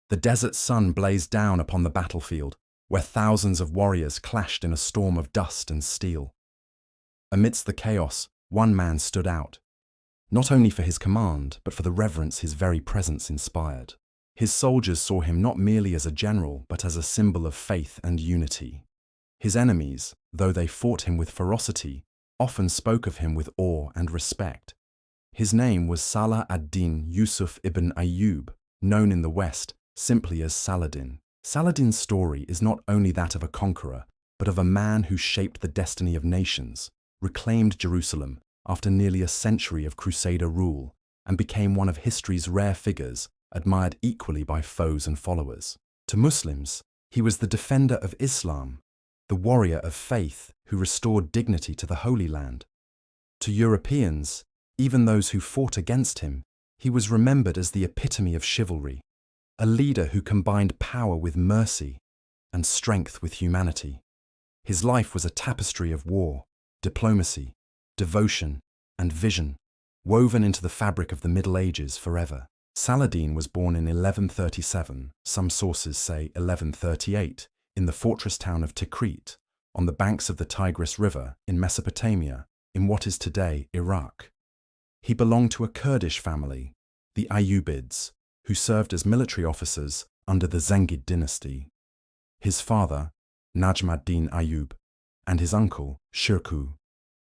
The desert sun blazed down upon the battlefield, where thousands of warriors clashed in a storm of dust and steel. Amidst the chaos, one man stood out, not only for his command, but for the reverence his very presence inspired. His soldiers saw him not merely as a general, but as a symbol of faith and unity. His enemies, though they fought him with ferocity, often spoke of him with awe and respect. His name was Salah ad-Din Yusuf ibn Ayyub, known in the West simply as Saladin. Saladin's story is not only that of a conqueror, but of a man who shaped the destiny of nations, reclaimed Jerusalem after nearly a century of Crusader rule, and became one of history's rare figures, admired equally by foes and followers. To Muslims, he was the defender of Islam, the warrior of faith who restored dignity to the Holy Land. To Europeans, even those who fought against him, he was remembered as the epitome of chivalry, a leader who combined power with mercy and strength with humanity. His life was a tapestry of war, diplomacy, devotion, and vision, woven into the fabric of the Middle Ages forever. Saladin was born in 1137, some sources say 1138, in the fortress town of Tikrit, on the banks of the Tigris River in Mesopotamia, in what is today Iraq. He belonged to a Kurdish family, the Ayyubids, who served as military officers under the Zengid dynasty. His father, Najm ad-Din Ayyub, and his uncle, Shirkuh,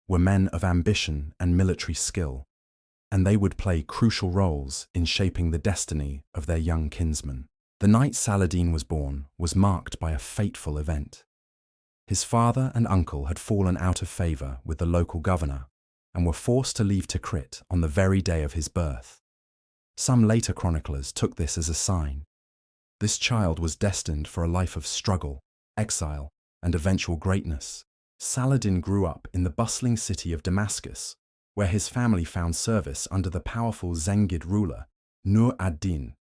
were men of ambition and military skill, and they would play crucial roles in shaping the destiny of their young kinsman. The night Saladin was born was marked by a fateful event. His father and uncle had fallen out of favor with the local governor and were forced to leave Tikrit on the very day of his birth. Some later chroniclers took this as a sign. This child was destined for a life of struggle, exile, and eventual greatness. Saladin grew up in the bustling city of Damascus, where his family found service under the powerful Zengid ruler, Nur ad-Din.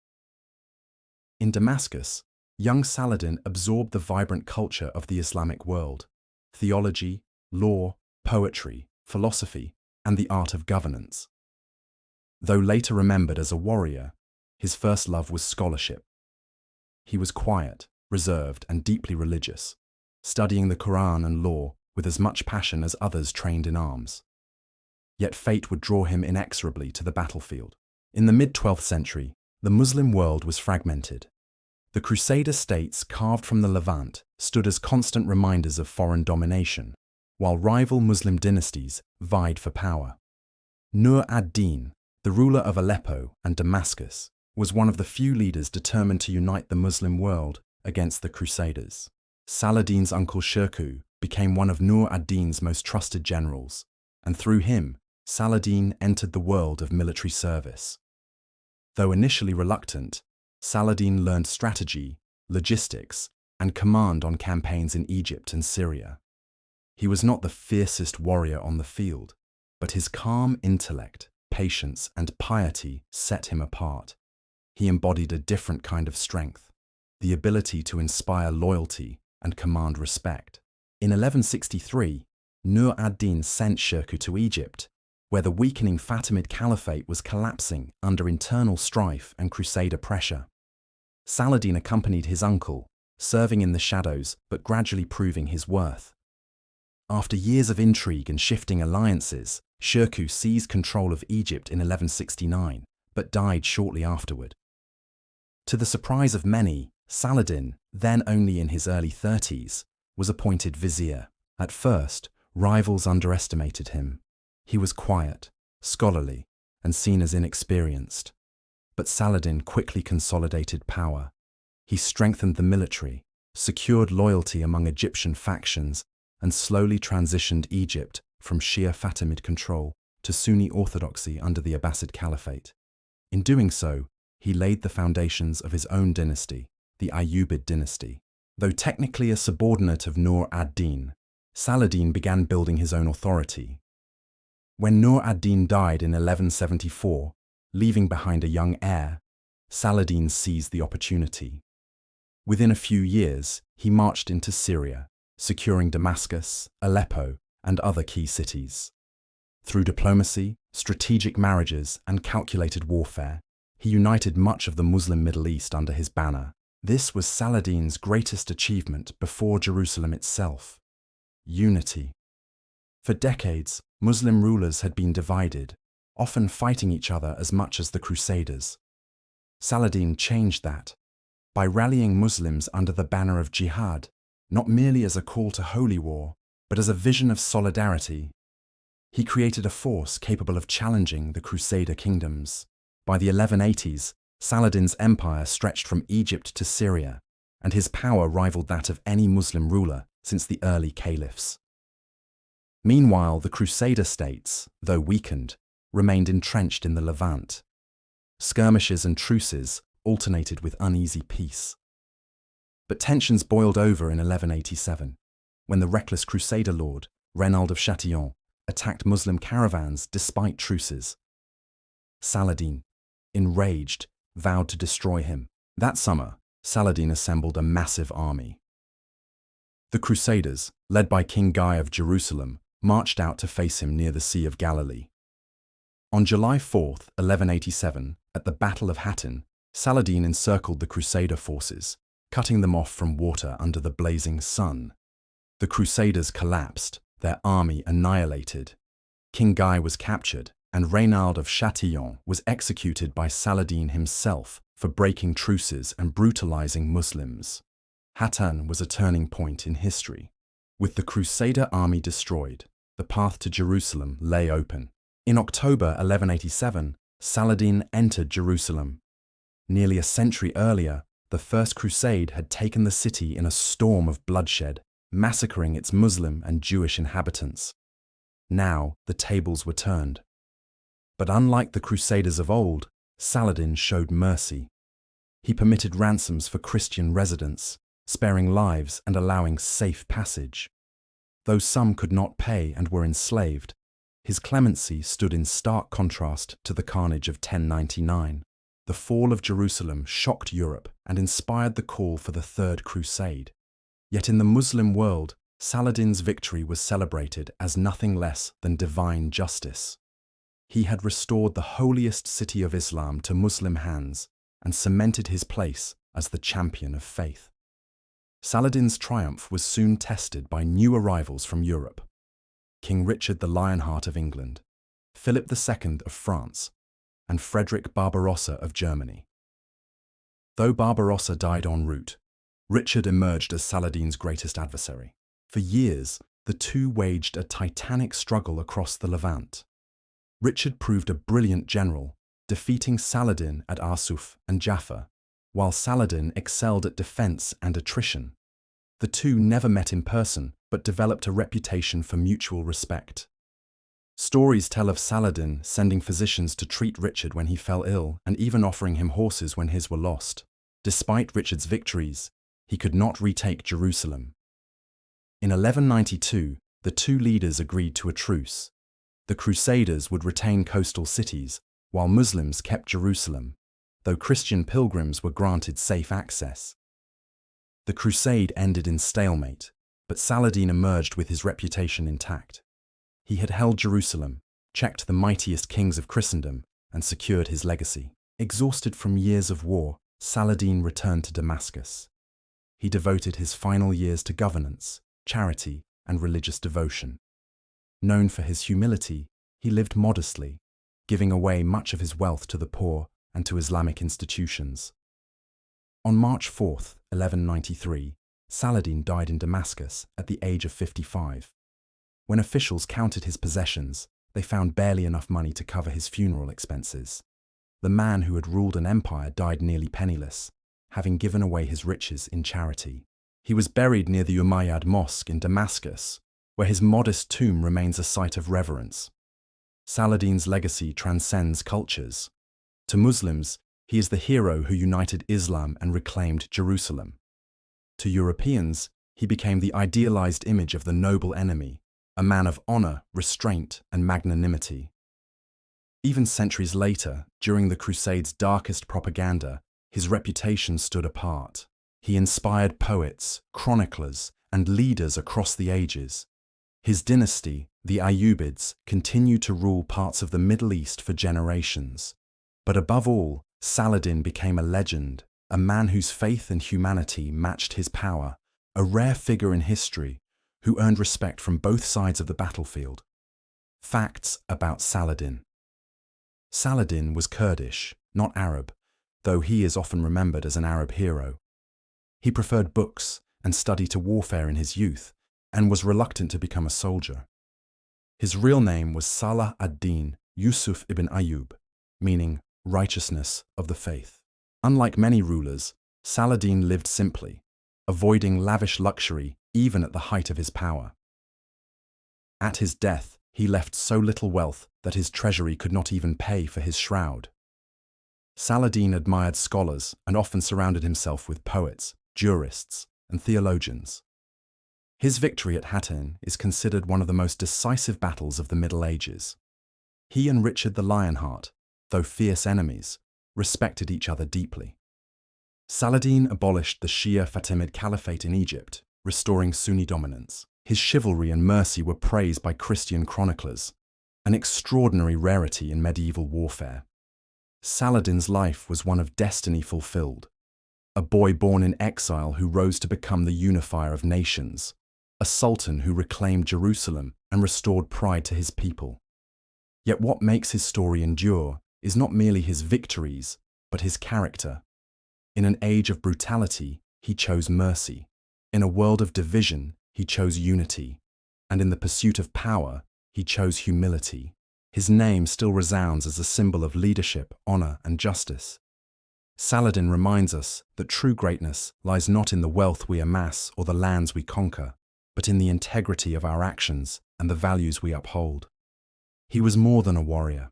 In Damascus, young Saladin absorbed the vibrant culture of the Islamic world: theology, law, poetry, philosophy, and the art of governance. Though later remembered as a warrior, his first love was scholarship. He was quiet, reserved, and deeply religious, studying the Quran and law with as much passion as others trained in arms. Yet fate would draw him inexorably to the battlefield. In the mid-12th century, the Muslim world was fragmented. The Crusader states carved from the Levant stood as constant reminders of foreign domination, while rival Muslim dynasties vied for power. Nur ad-Din, the ruler of Aleppo and Damascus, was one of the few leaders determined to unite the Muslim world against the Crusaders. Saladin's uncle Shirkuh became one of Nur ad-Din's most trusted generals, and through him, Saladin entered the world of military service. Though initially reluctant, Saladin learned strategy, logistics, and command on campaigns in Egypt and Syria. He was not the fiercest warrior on the field, but his calm intellect, patience, and piety set him apart. He embodied a different kind of strength, the ability to inspire loyalty and command respect. In 1163, Nur ad-Din sent Shirkuh to Egypt, where the weakening Fatimid Caliphate was collapsing under internal strife and Crusader pressure. Saladin accompanied his uncle, serving in the shadows but gradually proving his worth. After years of intrigue and shifting alliances, Shirkuh seized control of Egypt in 1169, but died shortly afterward. To the surprise of many, Saladin, then only in his early 30s, was appointed vizier. At first, rivals underestimated him. He was quiet, scholarly, and seen as inexperienced. But Saladin quickly consolidated power. He strengthened the military, secured loyalty among Egyptian factions, and slowly transitioned Egypt from Shia Fatimid control to Sunni orthodoxy under the Abbasid Caliphate. In doing so, he laid the foundations of his own dynasty, the Ayyubid dynasty. Though technically a subordinate of Nur ad-Din, Saladin began building his own authority. When Nur ad-Din died in 1174, leaving behind a young heir, Saladin seized the opportunity. Within a few years, he marched into Syria, securing Damascus, Aleppo, and other key cities. Through diplomacy, strategic marriages, and calculated warfare, He united much of the Muslim Middle East under his banner. This was Saladin's greatest achievement before Jerusalem itself. Unity. For decades, Muslim rulers had been divided, often fighting each other as much as the Crusaders. Saladin changed that by rallying Muslims under the banner of jihad, not merely as a call to holy war, but as a vision of solidarity. He created a force capable of challenging the Crusader kingdoms. By the 1180s, Saladin's empire stretched from Egypt to Syria, and his power rivaled that of any Muslim ruler since the early caliphs. Meanwhile, the Crusader states, though weakened, remained entrenched in the Levant. Skirmishes and truces alternated with uneasy peace. But tensions boiled over in 1187, when the reckless Crusader lord, Reynald of Chatillon, attacked Muslim caravans despite truces. Saladin, enraged, vowed to destroy him. That summer, Saladin assembled a massive army. The Crusaders, led by King Guy of Jerusalem, marched out to face him near the Sea of Galilee. On July 4, 1187, at the Battle of Hattin, Saladin encircled the Crusader forces, cutting them off from water under the blazing sun. The Crusaders collapsed, their army annihilated. King Guy was captured, and Reynald of Chatillon was executed by Saladin himself for breaking truces and brutalizing Muslims. Hattin was a turning point in history. With the Crusader army destroyed, the path to Jerusalem lay open. In October 1187, Saladin entered Jerusalem. Nearly a century earlier, the First Crusade had taken the city in a storm of bloodshed, massacring its Muslim and Jewish inhabitants. Now, the tables were turned. But unlike the Crusaders of old, Saladin showed mercy. He permitted ransoms for Christian residents, sparing lives and allowing safe passage. Though some could not pay and were enslaved, his clemency stood in stark contrast to the carnage of 1099. The fall of Jerusalem shocked Europe and inspired the call for the Third Crusade. Yet in the Muslim world, Saladin's victory was celebrated as nothing less than divine justice. He had restored the holiest city of Islam to Muslim hands and cemented his place as the champion of faith. Saladin's triumph was soon tested by new arrivals from Europe. King Richard the Lionheart of England, Philip II of France, and Frederick Barbarossa of Germany. Though Barbarossa died en route, Richard emerged as Saladin's greatest adversary. For years, the two waged a titanic struggle across the Levant. Richard proved a brilliant general, defeating Saladin at Arsuf and Jaffa, while Saladin excelled at defense and attrition. The two never met in person, but developed a reputation for mutual respect. Stories tell of Saladin sending physicians to treat Richard when he fell ill and even offering him horses when his were lost. Despite Richard's victories, he could not retake Jerusalem. In 1192, the two leaders agreed to a truce. The Crusaders would retain coastal cities, while Muslims kept Jerusalem, though Christian pilgrims were granted safe access. The crusade ended in stalemate, but Saladin emerged with his reputation intact. He had held Jerusalem, checked the mightiest kings of Christendom, and secured his legacy. Exhausted from years of war, Saladin returned to Damascus. He devoted his final years to governance, charity, and religious devotion. Known for his humility, he lived modestly, giving away much of his wealth to the poor and to Islamic institutions. On March 4, 1193, Saladin died in Damascus at the age of 55. When officials counted his possessions, they found barely enough money to cover his funeral expenses. The man who had ruled an empire died nearly penniless, having given away his riches in charity. He was buried near the Umayyad Mosque in Damascus, where his modest tomb remains a site of reverence. Saladin's legacy transcends cultures. To Muslims, he is the hero who united Islam and reclaimed Jerusalem. To Europeans, he became the idealized image of the noble enemy, a man of honor, restraint, and magnanimity. Even centuries later, during the Crusade's darkest propaganda, his reputation stood apart. He inspired poets, chroniclers, and leaders across the ages. His dynasty, the Ayyubids, continued to rule parts of the Middle East for generations. But above all, Saladin became a legend, a man whose faith and humanity matched his power, a rare figure in history who earned respect from both sides of the battlefield. Facts about Saladin. Saladin was Kurdish, not Arab, though he is often remembered as an Arab hero. He preferred books and study to warfare in his youth, and was reluctant to become a soldier. His real name was Salah ad-Din Yusuf ibn Ayyub, meaning righteousness of the faith. Unlike many rulers, Saladin lived simply, avoiding lavish luxury even at the height of his power. At his death, he left so little wealth that his treasury could not even pay for his shroud. Saladin admired scholars and often surrounded himself with poets, jurists, and theologians. His victory at Hattin is considered one of the most decisive battles of the Middle Ages. He and Richard the Lionheart, though fierce enemies, respected each other deeply. Saladin abolished the Shia Fatimid Caliphate in Egypt, restoring Sunni dominance. His chivalry and mercy were praised by Christian chroniclers, an extraordinary rarity in medieval warfare. Saladin's life was one of destiny fulfilled, a boy born in exile who rose to become the unifier of nations, a sultan who reclaimed Jerusalem and restored pride to his people. Yet what makes his story endure is not merely his victories, but his character. In an age of brutality, he chose mercy. In a world of division, he chose unity. And in the pursuit of power, he chose humility. His name still resounds as a symbol of leadership, honor, and justice. Saladin reminds us that true greatness lies not in the wealth we amass or the lands we conquer, but in the integrity of our actions and the values we uphold. He was more than a warrior.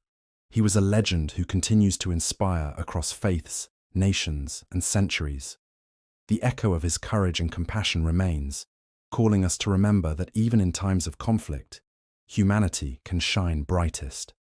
He was a legend who continues to inspire across faiths, nations, and centuries. The echo of his courage and compassion remains, calling us to remember that even in times of conflict, humanity can shine brightest.